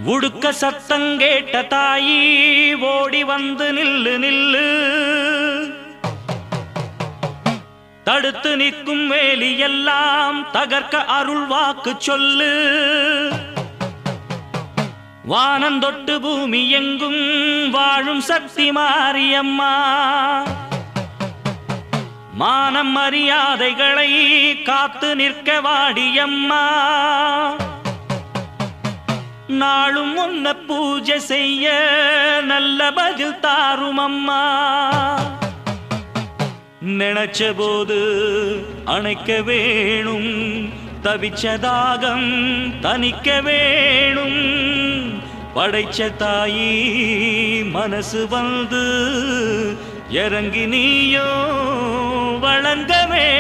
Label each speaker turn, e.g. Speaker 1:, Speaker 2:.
Speaker 1: உடுக்க சத்தங்கேட்ட தாயி ஓடி வந்து நில்லு நில்லு, தடுத்து நிற்கும் வேலி எல்லாம் தகர்க்க அருள் வாக்கு சொல்லு. வானந்தொட்டு பூமி எங்கும் வாழும் சக்தி மாரியம்மா, மானம் மரியாதைகளை காத்து நிற்க வாடியம்மா. நாளும் உன்ன பூஜை செய்ய நல்ல பதில் தாரும் அம்மா. நினைச்ச போது அணைக்க வேணும், தவிச்ச தாகம் தணிக்க வேணும். படைச்ச தாயி மனசு வந்து இறங்கி நீயோ வழங்கவே